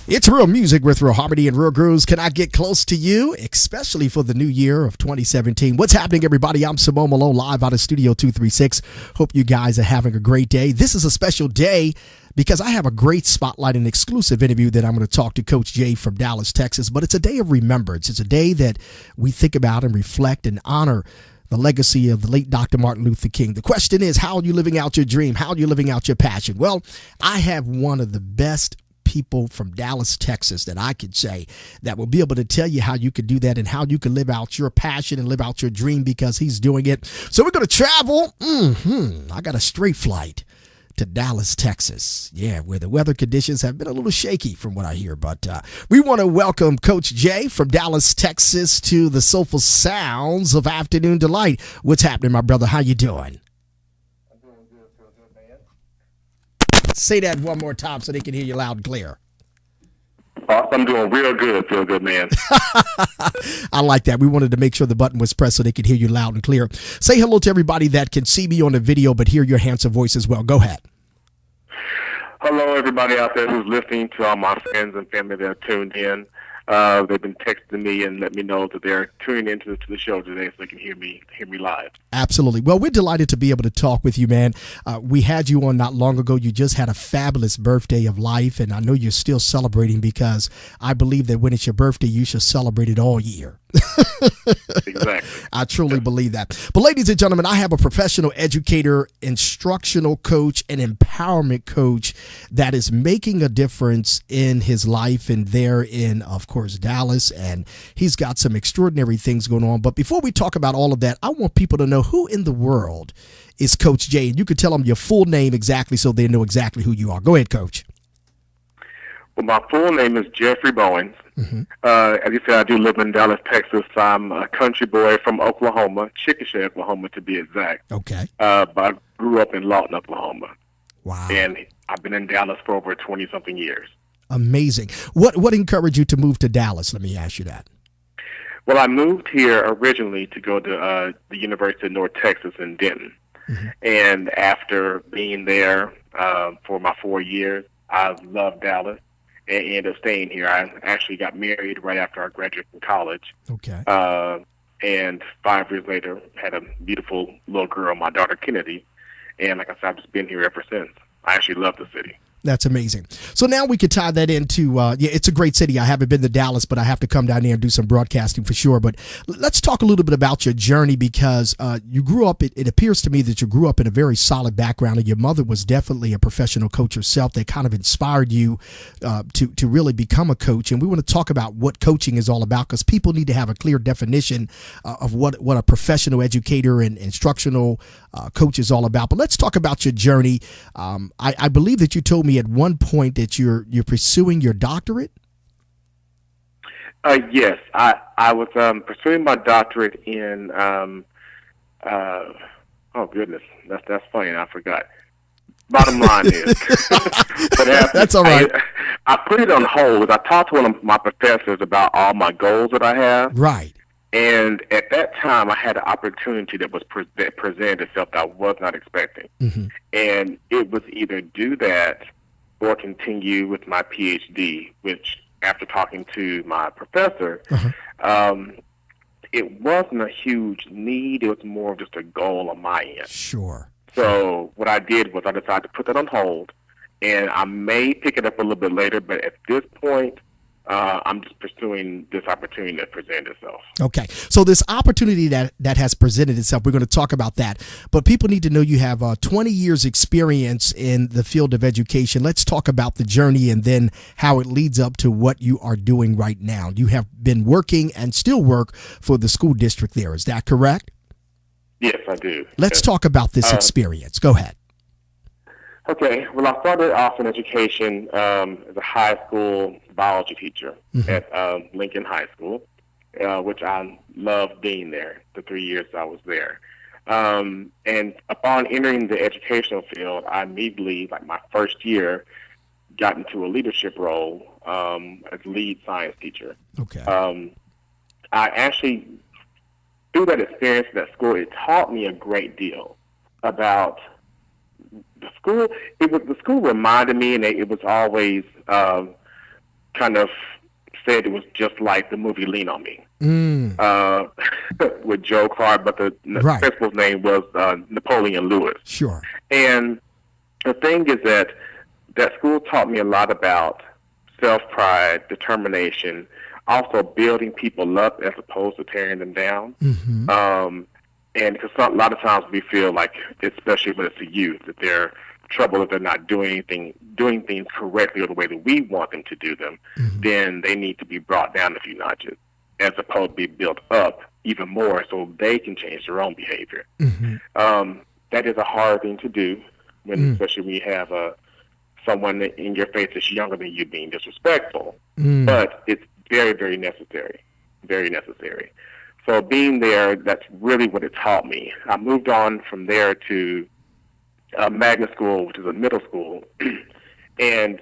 It's real music with real harmony and real grooves. Can I get close to you, especially for the new year of 2017? What's happening, everybody? I'm Simone Malone, live out of Studio 236. Hope you guys are having a great day. This is a special day because I have a great spotlight and exclusive interview that I'm going to talk to Coach Jay from Dallas, Texas. But it's a day of remembrance. It's a day that we think about and reflect and honor the legacy of the late Dr. Martin Luther King. The question is, how are you living out your dream? How are you living out your passion? Well, I have one of the best people from Dallas, Texas, that I could say that will be able to tell you how you could do that and how you can live out your passion and live out your dream, because he's doing it. So we're going to travel. I got a straight flight to Dallas, Texas. Yeah, where the weather conditions have been a little shaky from what I hear. But we want to welcome Coach Jay from Dallas, Texas to the Soulful Sounds of Afternoon Delight. What's happening, my brother? How you doing? I'm doing good. Feel good, man. Say that one more time so they can hear you loud and clear. I'm doing real good. Feel good, man. I like that. We wanted to make sure the button was pressed so they could hear you loud and clear. Say hello to everybody that can see me on the video but hear your handsome voice as well. Go ahead. Hello, everybody out there who's listening, to all my friends and family that are tuned in. They've been texting me and let me know that they're tuning into the show today so they can hear me live. Absolutely. Well, we're delighted to be able to talk with you, man. We had you on not long ago. You just had a fabulous birthday of life, and I know you're still celebrating, because I believe that when it's your birthday, you should celebrate it all year. Exactly. I truly believe that. But ladies and gentlemen, I have a professional educator, instructional coach, and empowerment coach that is making a difference in his life, and there in, of course, Dallas. And he's got some extraordinary things going on. But before we talk about all of that, I want people to know, who in the world is Coach Jay? And you could tell them your full name exactly so they know exactly who you are. Go ahead, Coach. Well, my full name is Jeffrey Bowens. Mm-hmm. As you said, I do live in Dallas, Texas. I'm a country boy from Oklahoma, Chickasha, Oklahoma, to be exact. Okay. But I grew up in Lawton, Oklahoma. Wow. And I've been in Dallas for over 20-something years. Amazing. What encouraged you to move to Dallas? Let me ask you that. Well, I moved here originally to go to the University of North Texas in Denton. Mm-hmm. And after being there for my 4 years, I loved Dallas and ended up staying here. I actually got married right after I graduated from college. Okay. And 5 years later, had a beautiful little girl, my daughter Kennedy. And like I said, I've just been here ever since. I actually love the city. That's amazing. So now we could tie that into, it's a great city. I haven't been to Dallas, but I have to come down there and do some broadcasting for sure. But let's talk a little bit about your journey, because you grew up, it appears to me that you grew up in a very solid background, and your mother was definitely a professional coach herself that kind of inspired you to really become a coach. And we want to talk about what coaching is all about, because people need to have a clear definition of what a professional educator and instructional coach is all about. But let's talk about your journey. I believe that you told me at one point that you're pursuing your doctorate. Yes, I was pursuing my doctorate in oh goodness, that's funny, I forgot. Bottom line is, what happened, that's all right. I put it on hold. I talked to one of my professors about all my goals that I have. Right. And at that time, I had an opportunity that was that presented itself that I was not expecting. Mm-hmm. And it was either do that or continue with my PhD, which, after talking to my professor, it wasn't a huge need. It was more of just a goal on my end. Sure. So what I did was I decided to put that on hold, and I may pick it up a little bit later, but at this point, I'm just pursuing this opportunity that presented itself. Okay. So this opportunity that has presented itself, we're going to talk about that. But people need to know you have 20 years experience in the field of education. Let's talk about the journey and then how it leads up to what you are doing right now. You have been working and still work for the school district there. Is that correct? Yes, I do. Let's talk about this experience. Go ahead. Okay. Well, I started off in education as a high school biology teacher at Lincoln High School, which I loved being there the 3 years I was there. And upon entering the educational field, I immediately, like my first year, got into a leadership role as lead science teacher. Okay. I actually, through that experience at school, it taught me a great deal about the school. The school reminded me, and it was always kind of said it was just like the movie Lean on Me with Joe Clark, but the principal's name was Napoleon Lewis. Sure. And the thing is that school taught me a lot about self-pride, determination, also building people up as opposed to tearing them down. And because a lot of times we feel like, especially when it's the youth, that they're trouble if they're not doing things correctly or the way that we want them to do them, then they need to be brought down a few notches, as opposed to be built up even more so they can change their own behavior. That is a hard thing to do, especially when you have someone in your face that's younger than you being disrespectful. But it's very, very necessary. Very necessary. So being there, that's really what it taught me. I moved on from there to magnet school, which is a middle school, and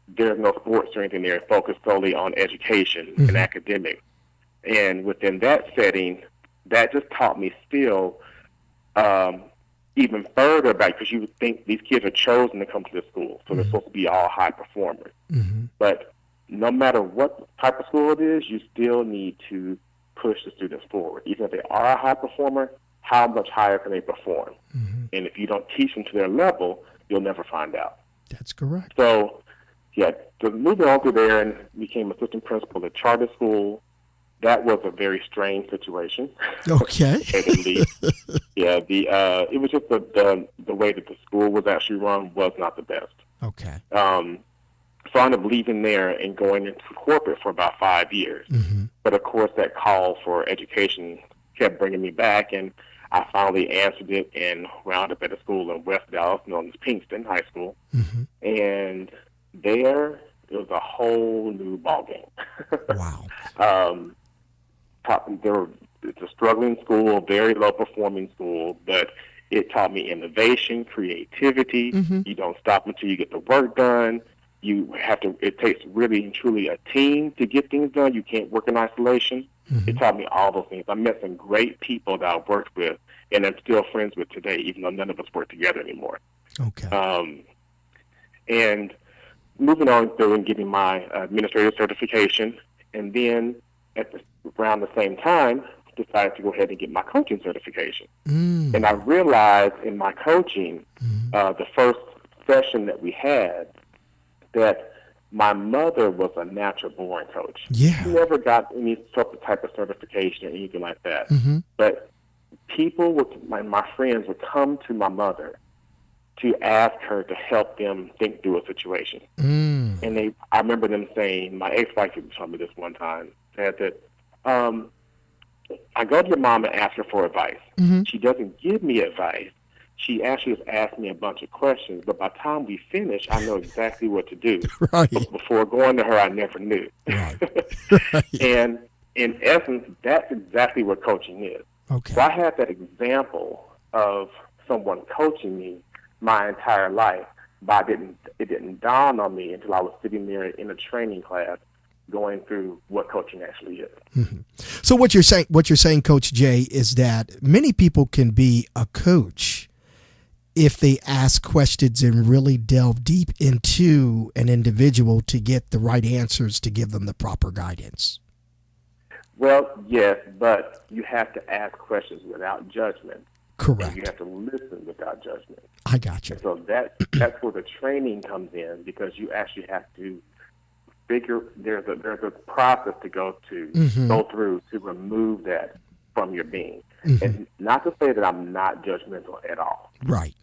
there's no sports or anything there. It's focused solely on education and academics. And within that setting, that just taught me still even further back, because you would think these kids are chosen to come to this school, so they're supposed to be all high performers. But no matter what type of school it is, you still need to push the students forward. Even if they are a high performer, how much higher can they perform? And if you don't teach them to their level, you'll never find out. That's correct. So, yeah, moving on through there and became assistant principal at charter school. That was a very strange situation. Okay. Yeah, it was just the way that the school was actually run was not the best. Okay. So I ended up leaving there and going into corporate for about 5 years. But of course, that call for education kept bringing me back, and I finally answered it and wound up at a school in West Dallas known as Pinkston High School. And there, it was a whole new ballgame. Wow. It's a struggling school, very low-performing school, but it taught me innovation, creativity. You don't stop until you get the work done. It takes really and truly a team to get things done. You can't work in isolation. It taught me all those things. I met some great people that I worked with, and I'm still friends with today, even though none of us work together anymore. Okay. And moving on through and getting my administrative certification, and then around the same time, decided to go ahead and get my coaching certification. And I realized in my coaching, the first session that we had, that my mother was a natural born coach. Yeah. She never got any sort of type of certification or anything like that. But people my friends would come to my mother to ask her to help them think through a situation. And I remember them saying, my ex-wife told me this one time, said that, I go to your mom and ask her for advice. She doesn't give me advice. She actually has asked me a bunch of questions, but by the time we finish, I know exactly what to do. Right. But before going to her, I never knew. Right. And in essence, that's exactly what coaching is. Okay. So I had that example of someone coaching me my entire life, but it didn't dawn on me until I was sitting there in a training class going through what coaching actually is. So what you're saying, Coach Jay, is that many people can be a coach if they ask questions and really delve deep into an individual to get the right answers to give them the proper guidance. Well, yes, but you have to ask questions without judgment. Correct. You have to listen without judgment. I got you. And so that's where the training comes in, because you actually have to figure there's a process to go through to remove that from your being. And not to say that I'm not judgmental at all. Right.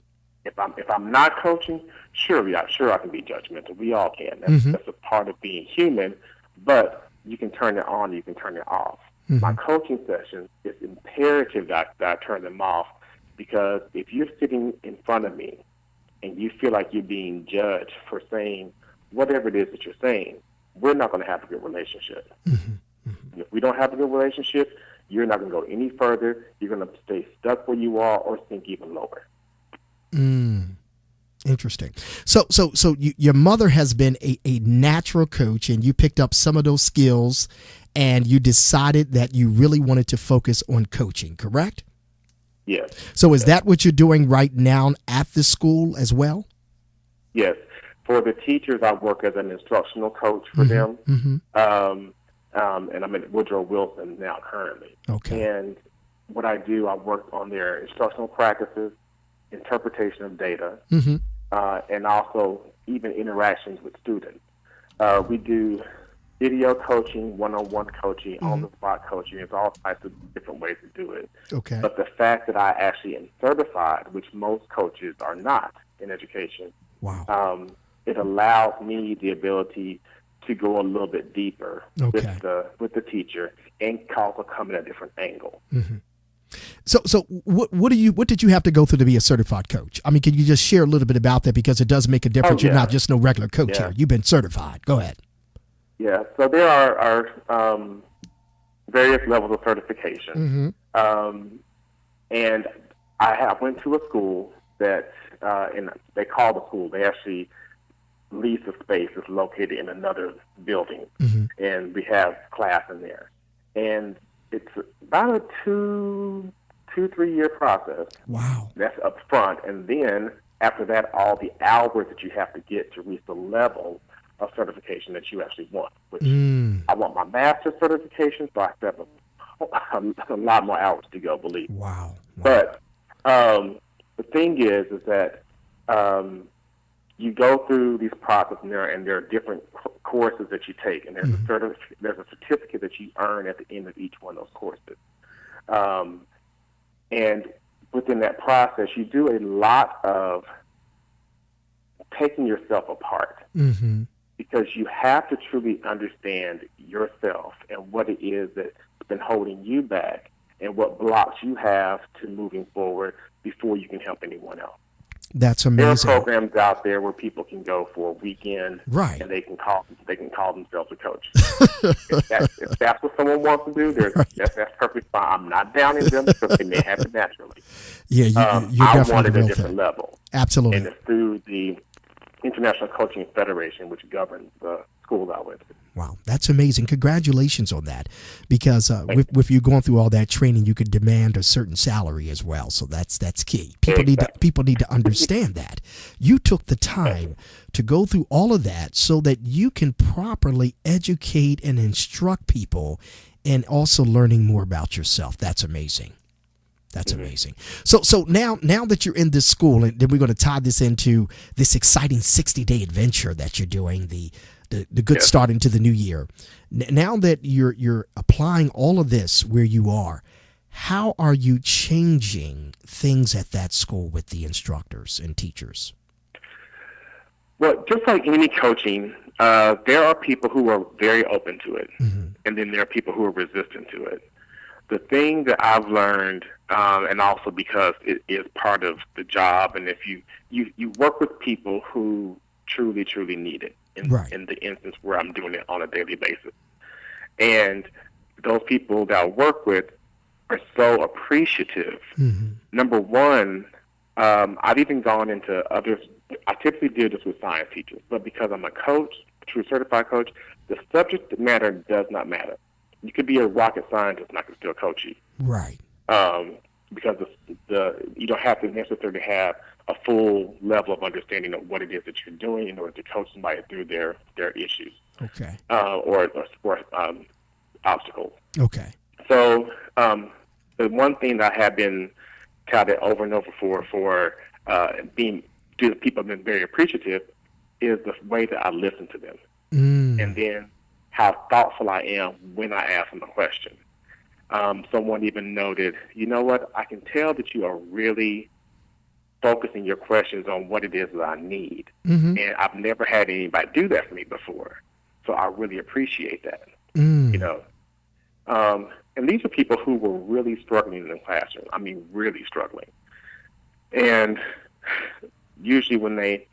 If I'm not coaching, sure I can be judgmental. We all can. That's a part of being human. But you can turn it on, you can turn it off. My coaching sessions, it's imperative that I turn them off, because if you're sitting in front of me and you feel like you're being judged for saying whatever it is that you're saying, we're not going to have a good relationship. If we don't have a good relationship, you're not going to go any further. You're going to stay stuck where you are or sink even lower. Interesting. So your mother has been a natural coach, and you picked up some of those skills, and you decided that you really wanted to focus on coaching, correct? Yes. So is that what you're doing right now at the school as well? Yes. For the teachers, I work as an instructional coach for them. And I'm at Woodrow Wilson now currently. Okay. And what I do, I work on their instructional practices, interpretation of data, and also even interactions with students. We do video coaching, one-on-one coaching, on-the-spot coaching. There's all types of different ways to do it. Okay. But the fact that I actually am certified, which most coaches are not in education, wow. It allows me the ability to go a little bit deeper with the teacher and also come at a different angle. So what did you have to go through to be a certified coach? I mean, can you just share a little bit about that, because it does make a difference? You're not just no regular coach here. You've been certified. Go ahead. Yeah. So there are various levels of certification, and I went to a school that, and they call the school. They actually lease a space that's located in another building, and we have class in there. And it's about a 2-3 year process. Wow. That's up front. And then after that, all the hours that you have to get to reach the level of certification that you actually want, which I want my master's certification, so I have a lot more hours to go, believe me. Wow. But the thing is that you go through these processes, and there are different courses that you take, and there's a certificate that you earn at the end of each one of those courses. And within that process, you do a lot of taking yourself apart, because you have to truly understand yourself and what it is that's been holding you back and what blocks you have to moving forward before you can help anyone else. That's amazing. There are programs out there where people can go for a weekend, right, and they can call themselves a coach. if that's what someone wants to do, that's perfectly fine. I'm not downing them, because they may have it naturally. Yeah, you're I definitely wanted a real different there. level. Absolutely. And it's through the International Coaching Federation, which governs the schools I went to. Wow, that's amazing. Congratulations on that, because with you going through all that training, you could demand a certain salary as well. So that's key. People need to understand that. You took the time to go through all of that so that you can properly educate and instruct people, and also learning more about yourself. That's amazing. That's amazing. So now that you're in this school, and then we're going to tie this into this exciting 60-day adventure that you're doing, the good start into the new year. Now that you're applying all of this where you are, how are you changing things at that school with the instructors and teachers? Well, just like any coaching, there are people who are very open to it, and then there are people who are resistant to it. The thing that I've learned, and also because it is part of the job, and if you work with people who truly need it, in the instance where I'm doing it on a daily basis. And those people that I work with are so appreciative. Number one, I've even gone into others. I typically do this with science teachers, but because I'm a coach, a true certified coach, the subject matter does not matter. You could be a rocket scientist and I can still coach you. Right. Because you don't have to necessarily have a full level of understanding of what it is that you're doing in order to coach somebody through their issues. Okay. Or obstacles. Okay. So the one thing that I have been touted over and over for people have been very appreciative is the way that I listen to them, and then how thoughtful I am when I ask them a question. Someone even noted, you know what, I can tell that you are really focusing your questions on what it is that I need. And I've never had anybody do that for me before. So I really appreciate that. You know. And these are people who were really struggling in the classroom. I mean, really struggling. And usually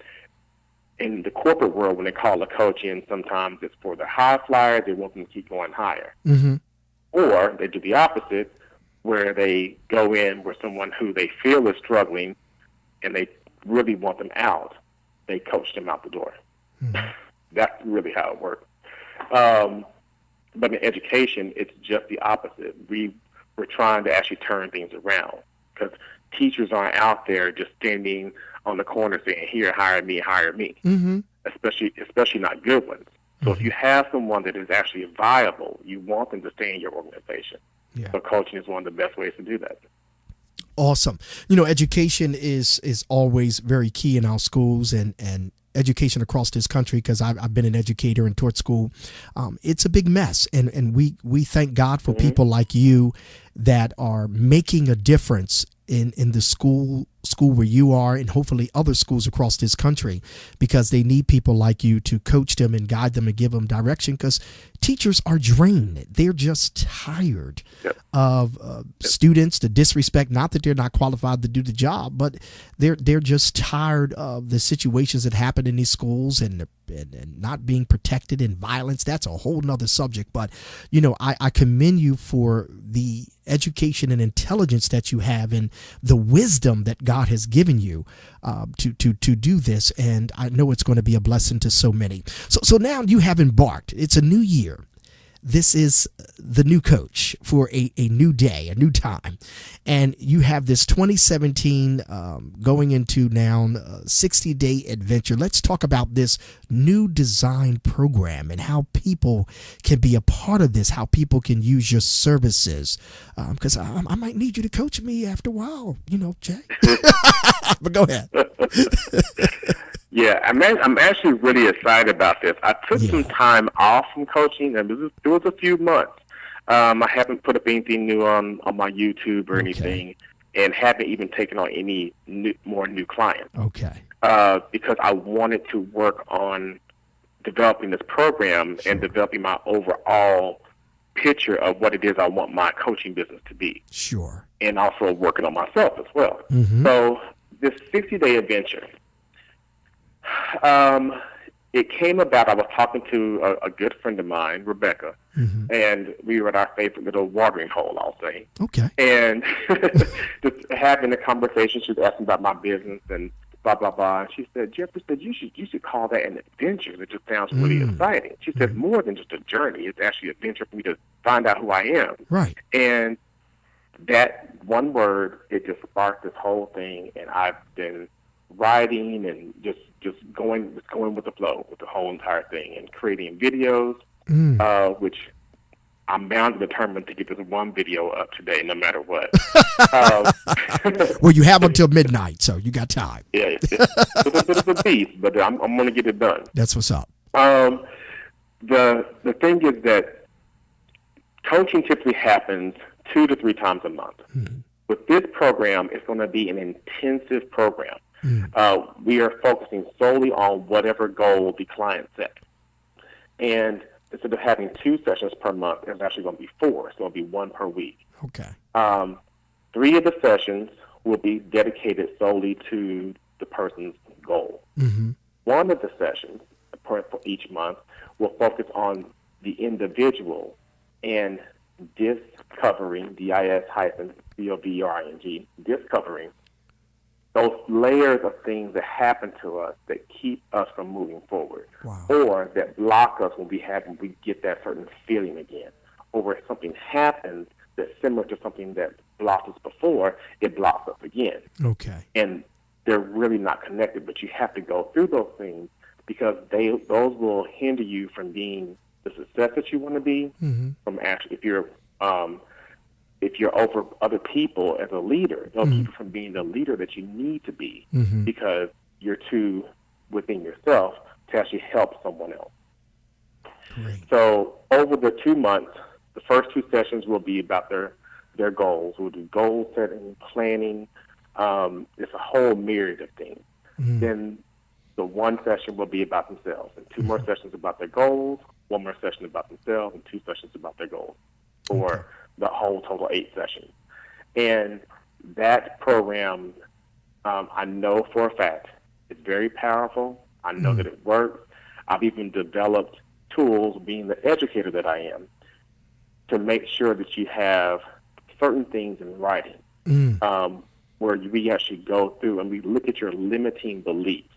in the corporate world, when they call a coach in, sometimes it's for the high flyers. They want them to keep going higher. Or they do the opposite, where they go in with someone who they feel is struggling and they really want them out. They coach them out the door. That's really how it works. But in education, it's just the opposite. We're trying to actually turn things around, because teachers aren't out there just standing on the corner saying, "Here, hire me, hire me." Mm-hmm. Especially not good ones. So if you have someone that is actually viable, you want them to stay in your organization. Yeah. So coaching is one of the best ways to do that. Awesome. Education is always very key in our schools and education across this country, because I've been an educator and taught school. It's a big mess. And we thank God for people like you that are making a difference in the school where you are, and hopefully other schools across this country, because they need people like you to coach them and guide them and give them direction, because teachers are drained. They're just tired of students, the disrespect, not that they're not qualified to do the job, but they're just tired of the situations that happen in these schools and not being protected, and violence. That's a whole nother subject. But, I commend you for the education and intelligence that you have, and the wisdom that God has given you to do this. And I know it's going to be a blessing to so many. So now you have embarked. It's a new year. This is the new coach for a new day, a new time. And you have this 2017 going into now 60-day adventure. Let's talk about this new design program and how people can be a part of this, how people can use your services. Because I might need you to coach me after a while, Jay. But go ahead. Yeah, I'm actually really excited about this. I took some time off from coaching, and it was a few months. I haven't put up anything new on my YouTube or anything, and haven't even taken on any more new clients. Okay. Because I wanted to work on developing this program and developing my overall picture of what it is I want my coaching business to be. Sure. And also working on myself as well. Mm-hmm. So this 60-day adventure, it came about. I was talking to a good friend of mine, Rebecca, and we were at our favorite little watering hole, I'll say. Okay. And just having a conversation, she was asking about my business and blah, blah, blah. And she said, Jeffrey said, you should call that an adventure. It just sounds really exciting. She said, more than just a journey. It's actually an adventure for me to find out who I am. Right. And that one word, it just sparked this whole thing. And I've been writing and just going with the flow with the whole entire thing, and creating videos, which I'm bound and determined to get this one video up today, no matter what. Well, you have until midnight, so you got time. Yeah, it's a bit of a beast, but I'm going to get it done. That's what's up. The thing is that coaching typically happens 2 to 3 times a month. With this program, it's going to be an intensive program. We are focusing solely on whatever goal the client sets. And instead of having 2 sessions per month, it's actually going to be 4. So it'll be 1 per week. Okay. 3 of the sessions will be dedicated solely to the person's goal. One of the sessions for each month will focus on the individual and discovering, DIS-COVERING, discovering those layers of things that happen to us that keep us from moving forward, or that block us when we get that certain feeling again, or where something happens that's similar to something that blocked us before, it blocks us again. Okay. And they're really not connected, but you have to go through those things, because those will hinder you from being the success that you want to be. From actually, if you're over other people as a leader, they'll keep you from being the leader that you need to be, because you're too within yourself to actually help someone else. Great. So over the 2 months, the first 2 sessions will be about their goals. We'll do goal setting, planning. It's a whole myriad of things. Then the 1 session will be about themselves, and 2 more sessions about their goals, 1 more session about themselves, and 2 sessions about their goals, or the whole total 8 sessions. And that program, I know for a fact, it's very powerful. I know that it works. I've even developed tools, being the educator that I am, to make sure that you have certain things in writing, where we actually go through and we look at your limiting beliefs,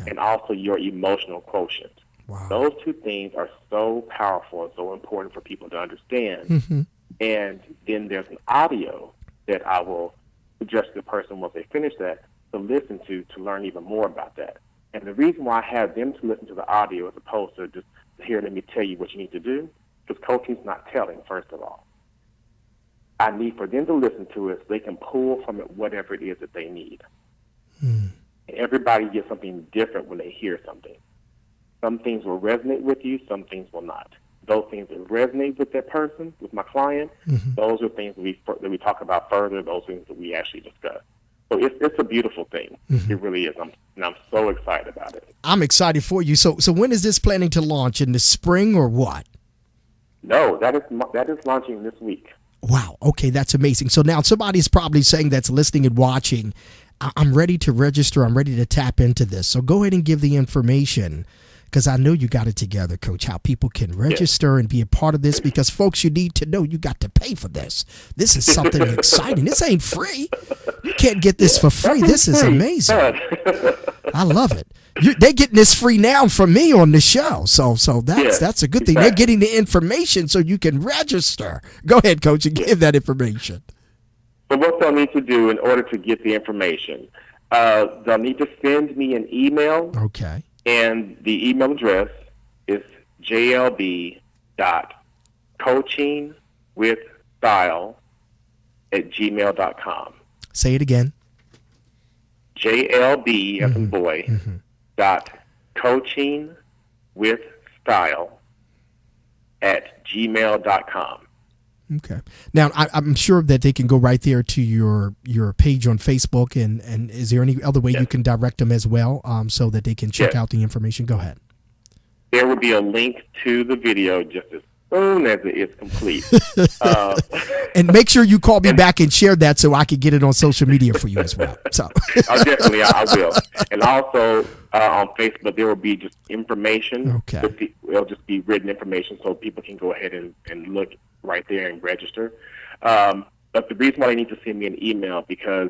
and also your emotional quotient. Wow. Those 2 things are so powerful and so important for people to understand. And then there's an audio that I will suggest to the person once they finish that to listen to learn even more about that. And the reason why I have them to listen to the audio as opposed to just hearing me tell you what you need to do, because coaching's not telling, first of all. I need for them to listen to it so they can pull from it whatever it is that they need. Everybody gets something different when they hear something. Some things will resonate with you, some things will not. Those things that resonate with that person, with my client, those are things that we talk about further, those things that we actually discuss. So it's a beautiful thing. It really is. I'm so excited about it. I'm excited for you. So when is this planning to launch? In the spring or what? No, that is launching this week. Wow. Okay, that's amazing. So now somebody's probably saying that's listening and watching, I'm ready to register. I'm ready to tap into this. So go ahead and give the information, because I know you got it together, Coach, how people can register and be a part of this, because, folks, you need to know you got to pay for this. This is something exciting. This ain't free. You can't get this for free. This is amazing. I love it. They're getting this free now from me on the show. So that's a good thing. They're getting the information so you can register. Go ahead, Coach, and give that information. So what they'll need to do in order to get the information, they'll need to send me an email. Okay. And the email address is jlb.coachingwithstyle@gmail.com. Say it again. JLB, as in boy, .coachingwithstyle@gmail.com. Okay. Now, I'm sure that they can go right there to your page on Facebook, and is there any other way you can direct them as well, so that they can check out the information? Go ahead. There will be a link to the video just as soon as it is complete. And make sure you call me back and share that so I can get it on social media for you as well. So definitely, I will. And also on Facebook, there will be just information. Okay. It'll just be written information so people can go ahead and look right there and register. But the reason why they need to send me an email, because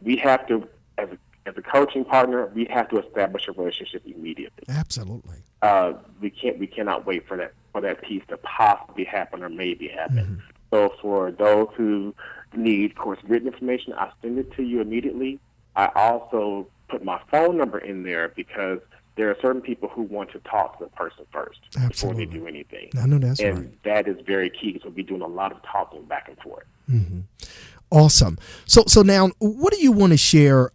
we have to, as a coaching partner, we have to establish a relationship immediately. Absolutely. We cannot wait for that piece to possibly happen or maybe happen. So for those who need, of course, written information, I send it to you immediately. I also put my phone number in there because there are certain people who want to talk to the person first before they do anything. I know that's right. And that is very key, because we'll be doing a lot of talking back and forth. Awesome. So now, what do you want to share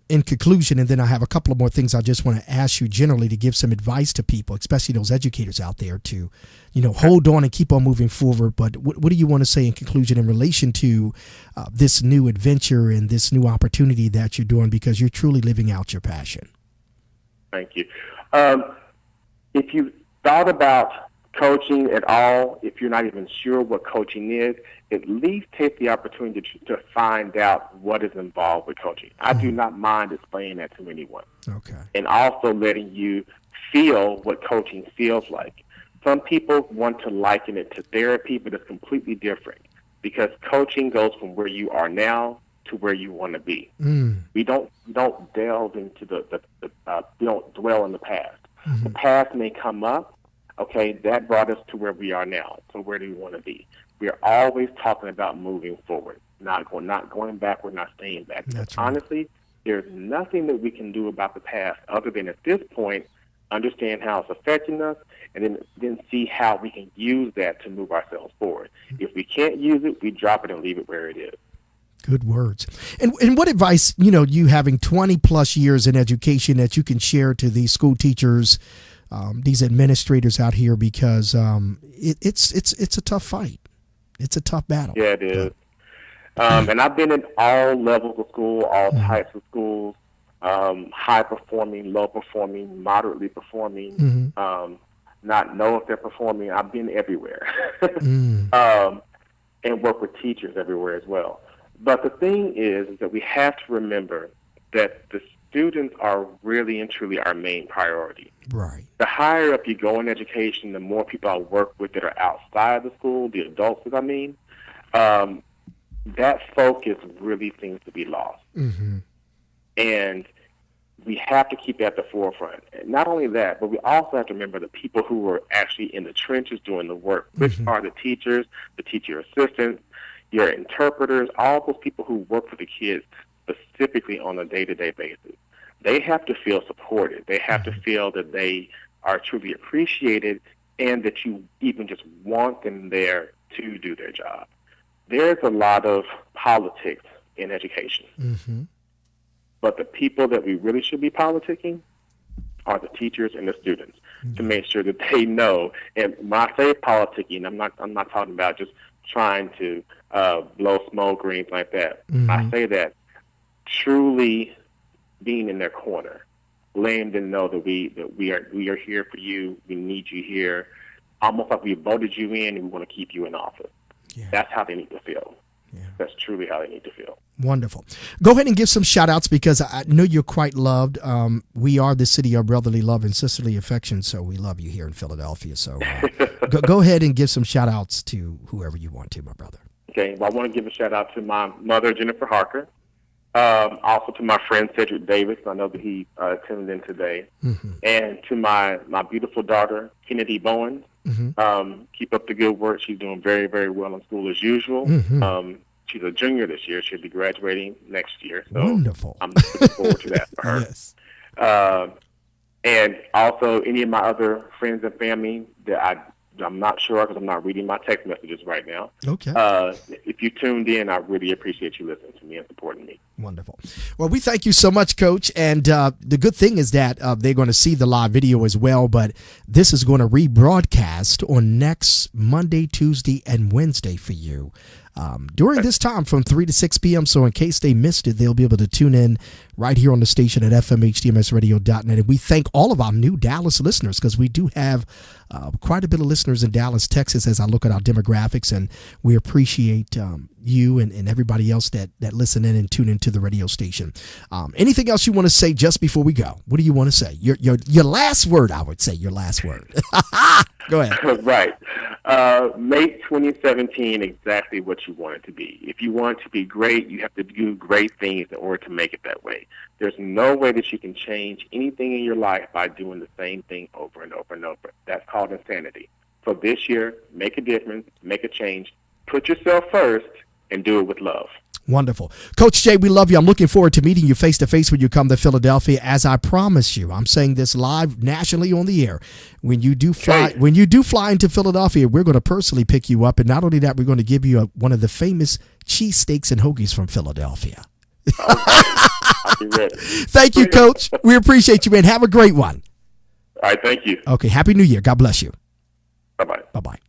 in conclusion? And then I have a couple of more things I just want to ask you generally to give some advice to people, especially those educators out there, to, hold on and keep on moving forward. But what do you want to say in conclusion in relation to this new adventure and this new opportunity that you're doing, because you're truly living out your passion? Thank you. If you thought about coaching at all, if you're not even sure what coaching is, at least take the opportunity to find out what is involved with coaching. I do not mind explaining that to anyone. Okay. And also letting you feel what coaching feels like. Some people want to liken it to therapy, but it's completely different, because coaching goes from where you are now to where you want to be. We don't delve into we don't dwell in the past. The past may come up. Okay, that brought us to where we are now. So where do we want to be? We are always talking about moving forward, not going backward, not staying back. That's right. Honestly, there's nothing that we can do about the past other than at this point understand how it's affecting us, and then see how we can use that to move ourselves forward. If we can't use it, we drop it and leave it where it is. Good words. And what advice, you having 20 plus years in education, that you can share to these school teachers, these administrators out here, because it's a tough fight. It's a tough battle. Yeah, it is. And I've been in all levels of school, all types of schools, high performing, low performing, moderately performing, not know if they're performing. I've been everywhere. And work with teachers everywhere as well. But the thing is that we have to remember that the students are really and truly our main priority. Right. The higher up you go in education, the more people I work with that are outside the school, the adults, that focus really seems to be lost. And we have to keep at the forefront. And not only that, but we also have to remember the people who are actually in the trenches doing the work, which are the teachers, the teacher assistants, your interpreters, all those people who work for the kids specifically on a day-to-day basis. They have to feel supported. They have to feel that they are truly appreciated and that you even just want them there to do their job. There's a lot of politics in education. Mm-hmm. But the people that we really should be politicking are the teachers and the students, to make sure that they know. And when I say politicking, I'm not talking about just trying to blow smoke or anything like that. Mm-hmm. I say that truly being in their corner, letting them know that we are here for you. We need you here, almost like we voted you in and we want to keep you in office. Yeah. That's how they need to feel. Yeah. That's truly how they need to feel. Wonderful. Go ahead and give some shout outs, because I know you're quite loved. We are the city of brotherly love and sisterly affection, so we love you here in Philadelphia. So go ahead and give some shout outs to whoever you want to, my brother. Okay. Well, I want to give a shout out to my mother, Jennifer Harker. Also to my friend Cedric Davis. I know that he tuned in today. Mm-hmm. And to my beautiful daughter, Kennedy Bowens. Mm-hmm. Keep up the good work. She's doing very, very well in school as usual. Mm-hmm. She's a junior this year. She'll be graduating next year. So wonderful. I'm looking forward to that for her. Yes. And also any of my other friends and family that I'm not sure, because I'm not reading my text messages right now. Okay. If you tuned in, I really appreciate you listening to me and supporting me. Wonderful. Well, we thank you so much, Coach. And the good thing is that they're going to see the live video as well, but this is going to rebroadcast on next Monday, Tuesday, and Wednesday for you. During this time from 3 to 6 p.m. So in case they missed it, they'll be able to tune in right here on the station at fmhdmsradio.net. And we thank all of our new Dallas listeners, because we do have quite a bit of listeners in Dallas, Texas, as I look at our demographics. And we appreciate you and everybody else that listen in and tune into the radio station. Anything else you want to say just before we go? What do you want to say? Your last word, I would say, your last word. Go ahead. Right. Make 2017 exactly what you want it to be. If you want it to be great, you have to do great things in order to make it that way. There's no way that you can change anything in your life by doing the same thing over and over and over. That's called insanity. So this year, make a difference, make a change, put yourself first, and do it with love. Wonderful. Coach Jay, we love you. I'm looking forward to meeting you face to face when you come to Philadelphia. As I promise you, I'm saying this live nationally on the air. When you do fly into Philadelphia, we're going to personally pick you up. And not only that, we're going to give you one of the famous cheesesteaks and hoagies from Philadelphia. I'll be ready. Thank you, Coach. We appreciate you, man. Have a great one. All right. Thank you. Okay. Happy New Year. God bless you. Bye-bye. Bye-bye.